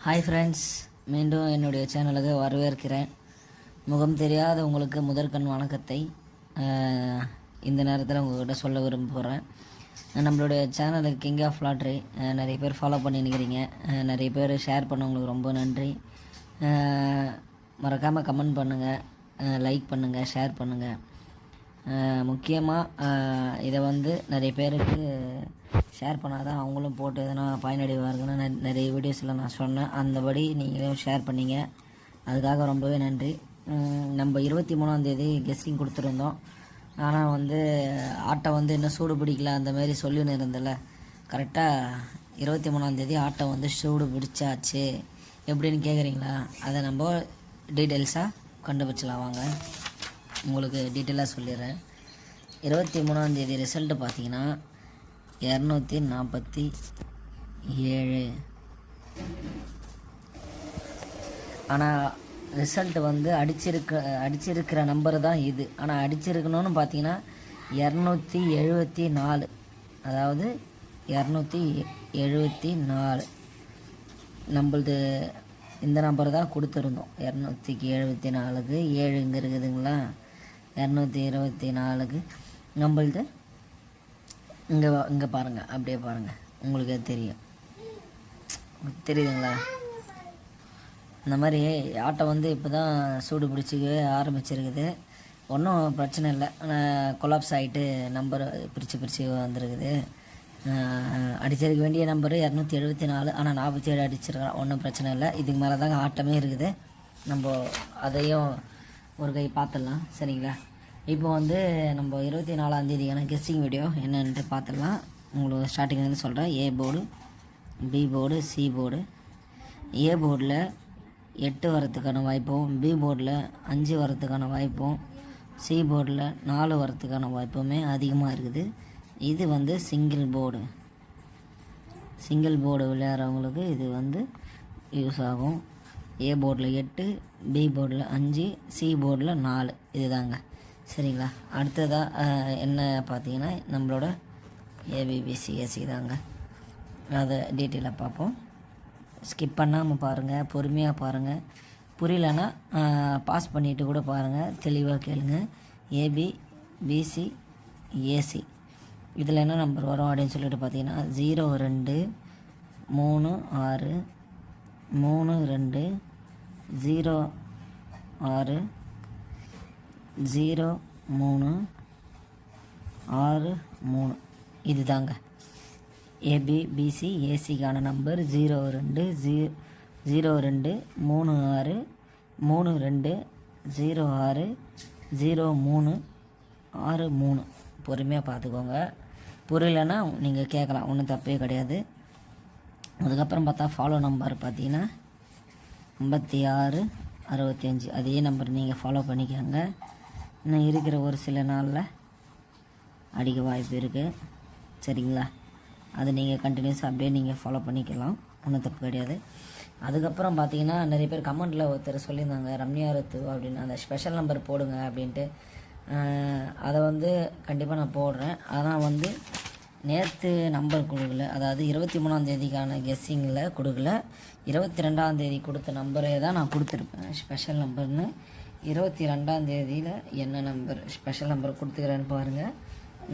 Hi friends, மீண்டும் என்னுடைய சேனலுக்கு வரவேற்கிறேன். முகம் தெரியாத உங்களுக்கு முதற்கண் வணக்கத்தை இந்த நேரத்தில் உங்கள்கிட்ட சொல்ல விரும்புகிறேன். நம்மளுடைய சேனலுக்கு கிங் ஆஃப் லாட்ரி நிறைய பேர் ஃபாலோ பண்ணிக்கிறீங்க, நிறைய பேர் ஷேர் பண்ணவங்களுக்கு ரொம்ப நன்றி. மறக்காமல் கமெண்ட் பண்ணுங்கள், லைக் பண்ணுங்கள், ஷேர் பண்ணுங்கள். முக்கியமாக இதை நிறைய பேருக்கு ஷேர் பண்ணால் தான் அவங்களும் போட்டு எதனா பயனடைவார்கள்னு நிறைய வீடியோஸில் நான் சொன்னேன். அந்தபடி நீங்களும் ஷேர் பண்ணிங்க, அதுக்காக ரொம்பவே நன்றி. நம்ம 23ஆந்தேதி கெஸ்டிங் கொடுத்துருந்தோம். ஆனால் ஆட்டை இன்னும் சூடு பிடிக்கல அந்தமாரி சொல்லின்னு இருந்தல. கரெக்டாக 23ஆந்தேதி ஆட்டை சூடு பிடிச்சாச்சு. எப்படின்னு கேட்குறீங்களா? அதை நம்ம டீட்டெயில்ஸாக கண்டுபிடிச்சலாம் வாங்க. உங்களுக்கு டீட்டெயிலாக சொல்லிடுறேன். 23ஆந்தேதி ரிசல்ட்டு பார்த்தீங்கன்னா 247. ஆனால் ரிசல்ட்டு அடிச்சிருக்கிற நம்பர் தான் இது. ஆனால் அடிச்சிருக்கணும்னு பார்த்தீங்கன்னா 274. அதாவது 274 நம்மளது இந்த நம்பர் தான் கொடுத்துருந்தோம். 274க்கு 7 இங்கே இருக்குதுங்களா? 224க்கு நம்மளது இங்கே பாருங்கள், அப்படியே பாருங்கள், உங்களுக்கு தெரியும். தெரியுதுங்களா? இந்த மாதிரி ஆட்டை இப்போ தான் சூடு பிடிச்சிக்க ஆரம்பிச்சிருக்குது. ஒன்றும் பிரச்சனை இல்லை. கொலாப்ஸ் ஆகிட்டு நம்பர் பிரித்து வந்துருக்குது. அடிச்சிருக்க வேண்டிய நம்பரு 274. ஆனால் 47 அடிச்சிருக்கலாம். ஒன்றும் பிரச்சனை இல்லை. இதுக்கு மேலே தாங்க ஆட்டமே இருக்குது. நம்ம அதையும் ஒரு கை பார்த்துடலாம், சரிங்களா? இப்போ நம்ம 24ஆந்தேதியான கெஸ்டிங் வீடியோ என்னென்ட்டு பார்த்துடலாம். உங்களுக்கு ஸ்டார்டிங்லேருந்து சொல்கிறேன். A board, B board, C board. A போர்டில் 8 வரத்துக்கான வாய்ப்பும், பி போர்டில் 5 வரத்துக்கான வாய்ப்பும், சி போர்டில் 4 வரத்துக்கான வாய்ப்புமே அதிகமாக இருக்குது. இது சிங்கிள் போர்டு. சிங்கிள் போர்டு விளையாடுறவங்களுக்கு இது யூஸ் ஆகும். ஏ போர்டில் 8, பி போர்டில் 5, சி போர்டில் 4. இதுதாங்க, சரிங்களா? அடுத்ததாக என்ன பார்த்தீங்கன்னா நம்மளோட ஏபிபிசிஎஸ்சி தாங்க. அதை டீட்டெயிலாக பார்ப்போம். ஸ்கிப் பண்ணாமல் பாருங்கள், பொறுமையாக பாருங்கள். புரியலன்னா பாஸ் பண்ணிவிட்டு கூட பாருங்கள், தெளிவாக கேளுங்க. ஏபி, பிசி, ஏசி இதில் என்ன நம்பர் வரும் அப்படின்னு சொல்லிட்டு பார்த்தீங்கன்னா 02 36 32 06 03 63. இது தாங்க ஏபி, பிசி, ஏசிக்கான நம்பர் 02 36 32 06 03 63. பொறுமையாக பார்த்துக்கோங்க. புரியலன்னா நீங்கள் கேட்கலாம், ஒன்றும் தப்பே கிடையாது. அதுக்கப்புறம் பார்த்தா ஃபாலோ நம்பர் பார்த்தீங்கன்னா 56 65. அதே நம்பர் நீங்கள் ஃபாலோ பண்ணிக்கோங்க. இன்னும் இருக்கிற ஒரு சில நாளில் அடிக்க வாய்ப்பு இருக்குது, சரிங்களா? அது நீங்கள் கண்டினியூஸாக அப்படியே நீங்கள் ஃபாலோ பண்ணிக்கலாம், ஒன்றும் தப்பு கிடையாது. அதுக்கப்புறம் பார்த்தீங்கன்னா நிறைய பேர் கமெண்ட்டில் ஒருத்தர் சொல்லியிருந்தாங்க, ரம்யா ரத்து அப்படின்னு, அந்த ஸ்பெஷல் நம்பர் போடுங்க அப்படின்ட்டு. அதை கண்டிப்பாக நான் போடுறேன். ஆனால் நேற்று நம்பர் கொடுக்கல. அதாவது 23ஆந்தேதிக்கான கெஸ்ஸிங்கில் கொடுக்கல. 22ஆந்தேதி கொடுத்த நம்பரே தான் நான் கொடுத்துருப்பேன் ஸ்பெஷல் நம்பர்னு. 22ஆந்தேதியில் என்ன நம்பர் ஸ்பெஷல் நம்பர் கொடுத்துக்கிறேன்னு பாருங்கள்.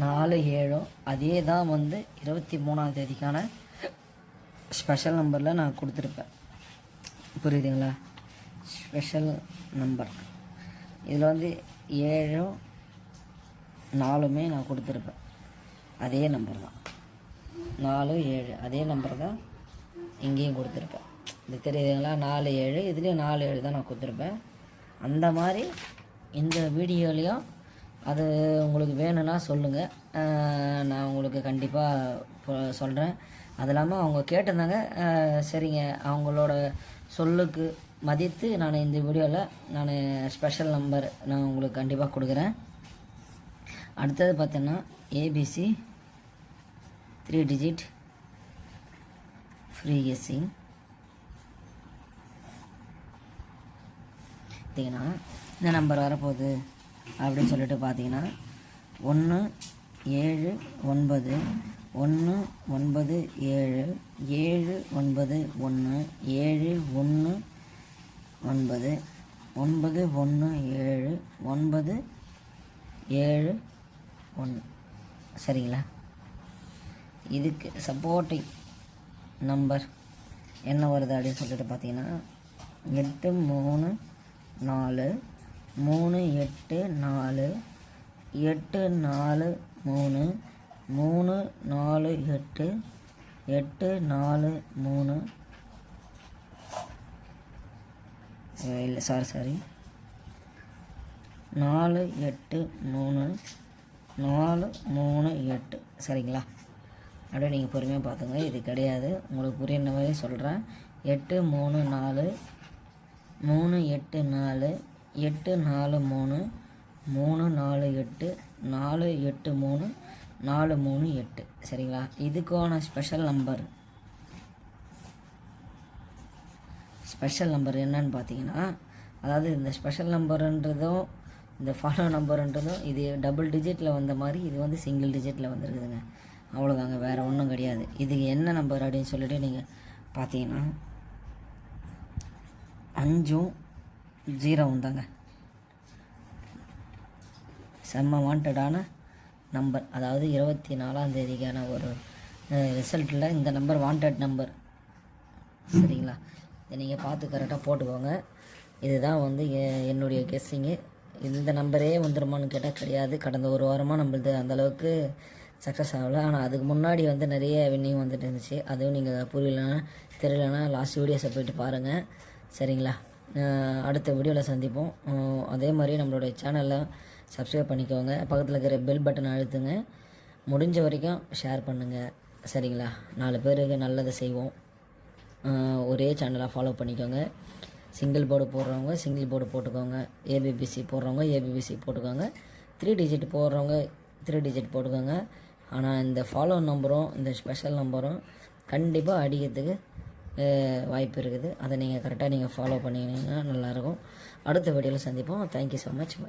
47. அதே தான் 23ஆந்தேதிக்கான ஸ்பெஷல் நம்பரில் நான் கொடுத்துருப்பேன். புரியுதுங்களா? ஸ்பெஷல் நம்பர் இதில் 7 4மே நான் கொடுத்துருப்பேன். அதே நம்பர் தான் 4 7. அதே நம்பர் தான் இங்கேயும் கொடுத்துருப்பேன். இது தெரியுதுங்களா? 4 7. இதுலேயும் 4 7 தான் நான் கொடுத்துருப்பேன். அந்த மாதிரி இந்த வீடியோலையும் அது உங்களுக்கு வேணும்னா சொல்லுங்கள், நான் உங்களுக்கு கண்டிப்பாக சொல்கிறேன். அது இல்லாமல் அவங்க கேட்டிருந்தாங்க, சரிங்க, அவங்களோட சொல்லுக்கு மதித்து நான் இந்த வீடியோவில் நான் ஸ்பெஷல் நம்பர் நான் உங்களுக்கு கண்டிப்பாக கொடுக்குறேன். அடுத்தது பார்த்தோன்னா ஏபிசி 3 டிஜிட் ஃப்ரீ கெஸ்ஸிங். பார்த்தீங்கன்னா இந்த நம்பர் வரப்போகுது அப்படின்னு சொல்லிட்டு பார்த்தீங்கன்னா 1 7 9 1 9 7 7 9 1 7 1 9 9 1 7 9 7 1. சரிங்களா? இதுக்கு சப்போர்ட்டிங் நம்பர் என்ன வருது அப்படின்னு சொல்லிட்டு பார்த்தீங்கன்னா 8 3 4 3 8 4 8 4 3 3 4 8 8 4 3 இல்லை சாரி 4 8 3 4 3 8. சரிங்களா? அப்படியே நீங்கள் பொறுமையாக பார்த்துங்க. இது கிடையாது, உங்களுக்கு புரியுற மாதிரி சொல்கிறேன். 8 3 4 3 8 4 8 4 3 3 4 8 4 8 3 4 3 8. சரிங்களா? இதுக்கான ஸ்பெஷல் நம்பர் என்னன்னு பார்த்தீங்கன்னா, அதாவது இந்த ஸ்பெஷல் நம்பருன்றதும் இந்த ஃபாலோ நம்பருன்றதும் இது டபுள் டிஜிட்டில் வந்த மாதிரி இது வந்து சிங்கிள் டிஜிட்டில் வந்துருக்குதுங்க. அவ்வளோதாங்க, வேறு ஒன்றும் கிடையாது. இதுக்கு என்ன நம்பர் அப்படின்னு சொல்லிட்டு நீங்கள் பார்த்தீங்கன்னா 5 0 தாங்க செம்ம வாண்டடான நம்பர். அதாவது 24ஆம் தேதிக்கான ஒரு ரிசல்ட்டில் இந்த நம்பர் வாண்டட் நம்பர். சரிங்களா? இதை நீங்கள் பார்த்து கரெக்டாக போட்டுக்கோங்க. இதுதான் வந்து என்னுடைய கெஸ்ஸிங்கு. இந்த நம்பரே வந்துருமான்னு கேட்டால் கிடையாது. கடந்த ஒரு வாரமாக நம்மளது அந்தளவுக்கு சக்ஸஸ் ஆகலை. ஆனால் அதுக்கு முன்னாடி வந்து நிறைய வின்னிங் வந்துட்டு இருந்துச்சு. அதுவும் நீங்கள் தெரியலனா லாஸ்ட் வீடியோஸை போய்ட்டு பாருங்கள். சரிங்களா? அடுத்த வீடியோவில் சந்திப்போம். அதே மாதிரி நம்மளுடைய சேனலை சப்ஸ்கிரைப் பண்ணிக்கோங்க. பக்கத்தில் இருக்கிற பெல் பட்டன் அழுத்துங்க. முடிஞ்ச வரைக்கும் ஷேர் பண்ணுங்கள். சரிங்களா? 4 பேருக்கு நல்லதை செய்வோம். ஒரே சேனலாக ஃபாலோ பண்ணிக்கோங்க. சிங்கிள் போர்டு போடுறவங்க சிங்கிள் போர்டு போட்டுக்கோங்க. ஏபிபிசி போடுறவங்க ஏபிபிசி போட்டுக்கோங்க. 3 டிஜிட் போடுறவங்க 3 டிஜிட் போட்டுக்கோங்க. ஆனால் இந்த ஃபாலோ நம்பரும் இந்த ஸ்பெஷல் நம்பரும் கண்டிப்பாக அடிக்கிறதுக்கு வாய்ப்பு இருக்குது. அதை நீங்கள் கரெக்டாக ஃபாலோ பண்ணிங்கன்னா நல்லாயிருக்கும். அடுத்த வீடியோவில் சந்திப்போம். Thank you so much.